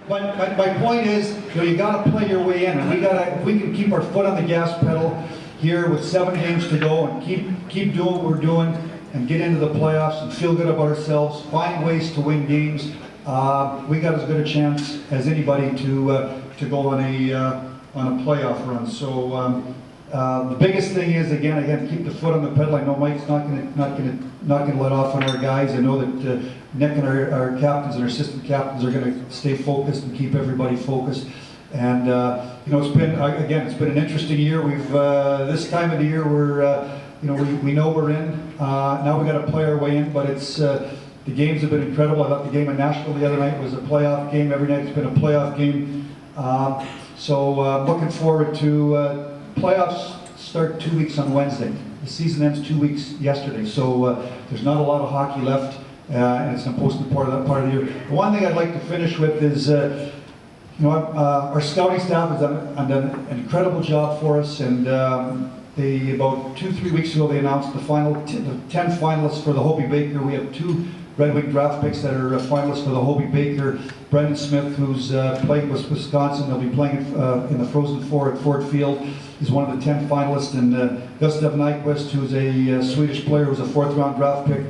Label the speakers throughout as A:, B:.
A: But my point is, you got to play your way in, and we can keep our foot on the gas pedal here with 7 games to go, and keep doing what we're doing, and get into the playoffs and feel good about ourselves. Find ways to win games. We got as good a chance as anybody to go on a playoff run. So the biggest thing is again keep the foot on the pedal. I know Mike's not gonna let off on our guys. I know that Nick and our captains and our assistant captains are going to stay focused and keep everybody focused. And it's been an interesting year. We've this time of the year we know we're in. Now we got to play our way in, but it's the games have been incredible. I thought the game in Nashville the other night was a playoff game. Every night's been a playoff game. So looking forward to playoffs. Start 2 weeks on Wednesday. The season ends 2 weeks yesterday, so there's not a lot of hockey left, and it's an important part of the year. The one thing I'd like to finish with is, our scouting staff has done an incredible job for us, and they about 2-3 weeks ago they announced the 10 finalists for the Hobey Baker. We have 2 Red Wing draft picks that are finalists for the Hobey Baker. Brendan Smith, who's playing with Wisconsin, they'll be playing in the Frozen Four at Ford Field. He's one of the 10 finalists, and Gustav Nyquist, who's a Swedish player, who's a 4th round draft pick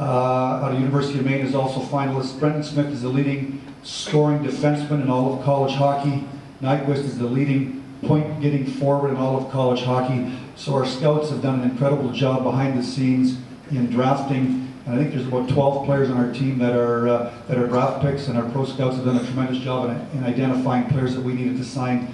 A: out of University of Maine, is also finalist. Brendan Smith is the leading scoring defenseman in all of college hockey. Nyquist is the leading point-getting forward in all of college hockey. So our scouts have done an incredible job behind the scenes in drafting. And I think there's about 12 players on our team that are draft picks, and our pro scouts have done a tremendous job in identifying players that we needed to sign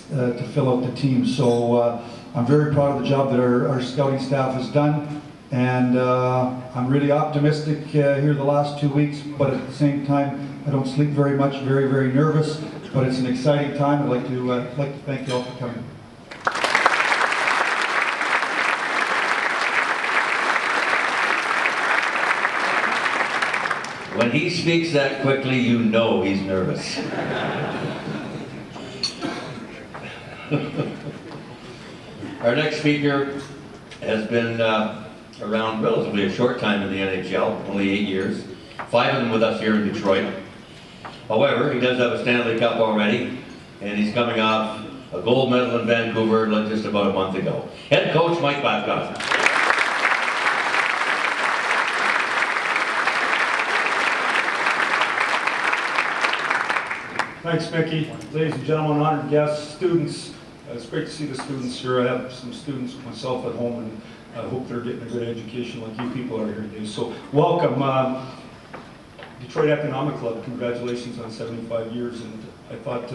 A: to fill out the team. So I'm very proud of the job that our scouting staff has done, and I'm really optimistic here the last 2 weeks, but at the same time I don't sleep very much, very, very nervous, but it's an exciting time. I'd like to thank you all for coming.
B: When he speaks that quickly, you know he's nervous. Our next speaker has been around relatively a short time in the NHL, only 8 years. 5 of them with us here in Detroit. However, he does have a Stanley Cup already, and he's coming off a gold medal in Vancouver just about a month ago. Head coach Mike Babcock.
C: Thanks, Mickey. Ladies and gentlemen, honored guests, students, it's great to see the students here. I have some students myself at home, and I hope they're getting a good education like you people are here today. So welcome. Detroit Economic Club, congratulations on 75 years. And I thought,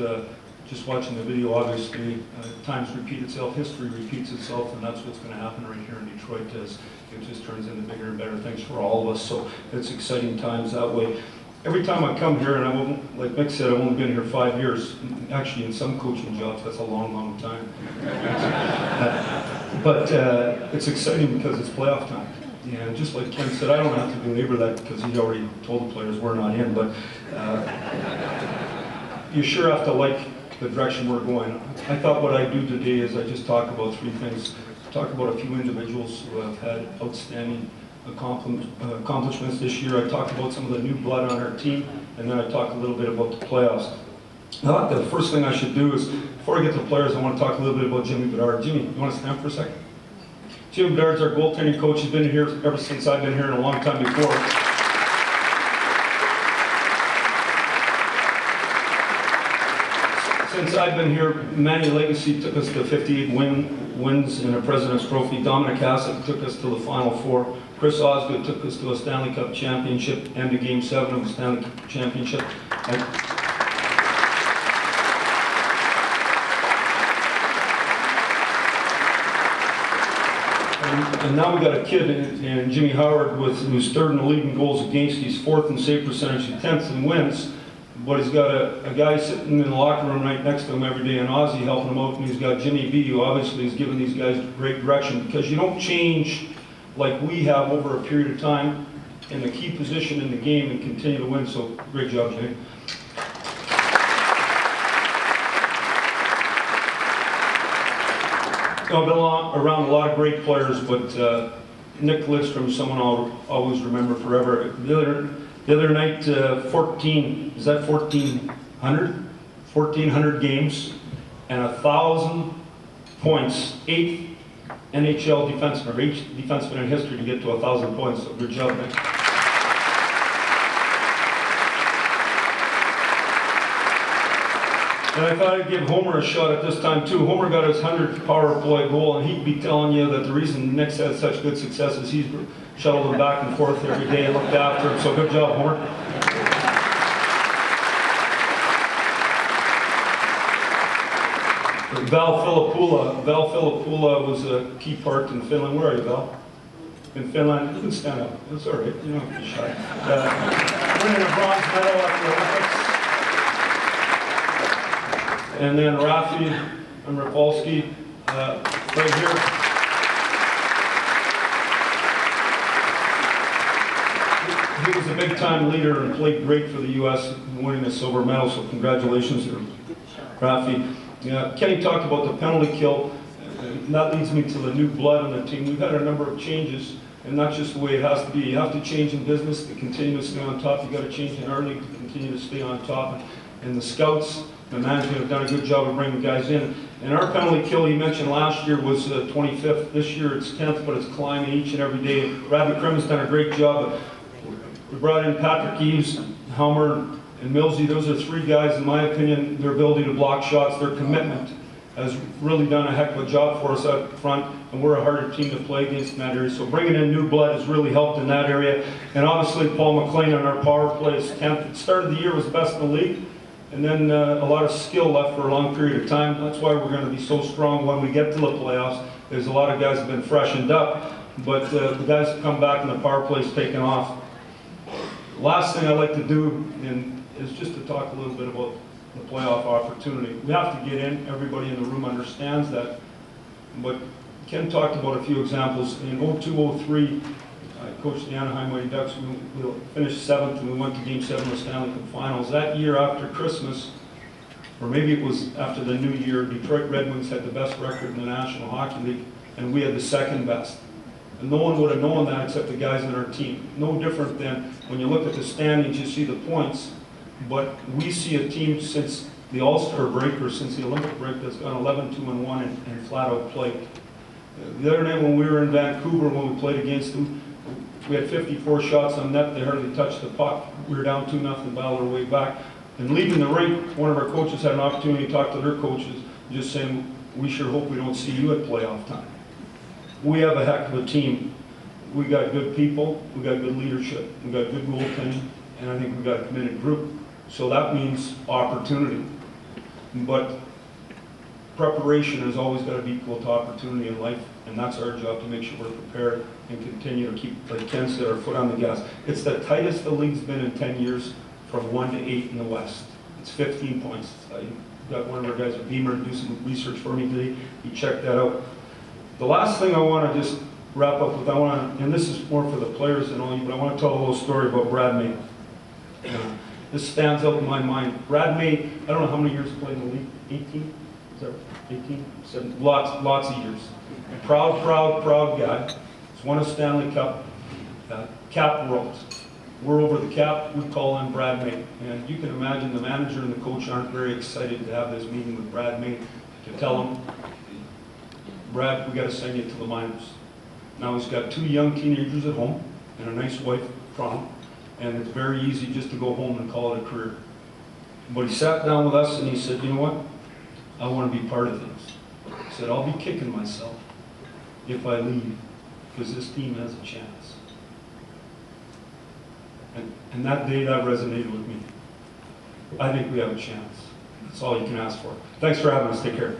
C: just watching the video, obviously, times repeat itself, history repeats itself, and that's what's going to happen right here in Detroit as it just turns into bigger and better things for all of us. So it's exciting times that way. Every time I come here, and I won't, like Mick said, I've only been here 5 years. Actually, in some coaching jobs, that's a long, long time. But it's exciting because it's playoff time. And just like Ken said, I don't have to belabor that because he already told the players we're not in. But you sure have to like the direction we're going. I thought what I'd do today is I just talk about 3 things. Talk about a few individuals who have had outstanding accomplishments this year. I talked about some of the new blood on our team, and then I talked a little bit about the playoffs. I thought the first thing I should do is, before I get to the players, I want to talk a little bit about Jimmy Bedard. Jimmy, you want to stand for a second? Jimmy Bedard's our goaltending coach. He's been here ever since I've been here and a long time before. Since I've been here, Manny Legacy took us to 58 wins in a President's Trophy. Dominic Hasek took us to the Final Four. Chris Osgood took us to a Stanley Cup championship and to Game 7 of the Stanley Cup championship. And now we got a kid in Jimmy Howard who's 3rd in the league in goals against. He's 4th in save percentage, he's 10th in wins. But he's got a guy sitting in the locker room right next to him every day, and Ozzy helping him out, and he's got Jimmy B, who obviously is giving these guys great direction, because you don't change like we have over a period of time in the key position in the game and continue to win. So great job, Jimmy. I've been around a lot of great players, but Nick Lidstrom is someone I'll always remember forever. The other night, 14, is that 14 1,400 games, and 1,000 points. 8th NHL defenseman, or 8th defenseman in history to get to 1,000 points. So good job, Nick. And I thought I'd give Homer a shot at this time too. Homer got his 100th power play goal, and he'd be telling you that the reason Nick's had such good success is he's shuttled him back and forth every day and looked after him. So good job, Homer. Val Filipula was a key part in Finland. Where are you, Val? In Finland, you can stand up. It's all right. You don't have to be shy. Winning a bronze medal at the Olympics. And then Rafi and Rapolsky, right here. He was a big-time leader and played great for the U.S. in winning a silver medal, so congratulations to Rafi. Kenny talked about the penalty kill, and that leads me to the new blood on the team. We've had a number of changes, and not just the way it has to be. You have to change in business to continue to stay on top. You've got to change in our league to continue to stay on top. And the scouts, the management have done a good job of bringing guys in. And our penalty kill, you mentioned last year, was 25th. This year it's 10th, but it's climbing each and every day. Ravi Krim's done a great job. We brought in Patrick Eves, Helmer, and Millsy. Those are 3 guys, in my opinion, their ability to block shots, their commitment has really done a heck of a job for us up front, and we're a harder team to play against in that area. So bringing in new blood has really helped in that area. And obviously Paul McLean on our power play is 10th. At the start of the year was best in the league, and then a lot of skill left for a long period of time. That's why we're going to be so strong when we get to the playoffs. There's a lot of guys that have been freshened up, but the guys that come back and the power play's taken off. Last thing I'd like to do is just to talk a little bit about the playoff opportunity. We have to get in. Everybody in the room understands that. But Ken talked about a few examples. In 02-03, I coached the Anaheim Mighty Ducks. We finished 7th, and we went to Game 7 of the Stanley Cup Finals. That year after Christmas, or maybe it was after the New Year, Detroit Red Wings had the best record in the National Hockey League, and we had the 2nd best. And no one would have known that except the guys on our team. No different than when you look at the standings, you see the points. But we see a team since the All-Star break, or since the Olympic break, that's gone 11-2-1 and flat out played. The other night when we were in Vancouver, when we played against them, we had 54 shots on net. They hardly touched the puck. We were down 2-0, battled our way back. And leaving the rink, one of our coaches had an opportunity to talk to their coaches, just saying, we sure hope we don't see you at playoff time. We have a heck of a team. We got good people, we got good leadership, we got good goaltending, and I think we got a committed group. So that means opportunity. But preparation has always got to be equal to opportunity in life, and that's our job, to make sure we're prepared and continue to keep, like Ken said, our foot on the gas. It's the tightest the league's been in 10 years, from 1 to 8 in the West. It's 15 points. I got one of our guys at Beamer to do some research for me today. He checked that out. The last thing I want to just wrap up with, and this is more for the players than all you, but I want to tell a little story about Brad May. This stands out in my mind. Brad May, I don't know how many years he played in the league. 18? Is that 18? 7, lots of years. Proud guy. He's won a Stanley Cup. Cap world. We're over the cap, we call him Brad May. And you can imagine the manager and the coach aren't very excited to have this meeting with Brad May to tell him, Brad, we got to send you to the minors. Now he's got 2 young teenagers at home and a nice wife from him, and it's very easy just to go home and call it a career. But he sat down with us and he said, you know what? I want to be part of this. He said, I'll be kicking myself if I leave, because this team has a chance. And that day, that resonated with me. I think we have a chance. That's all you can ask for. Thanks for having us. Take care.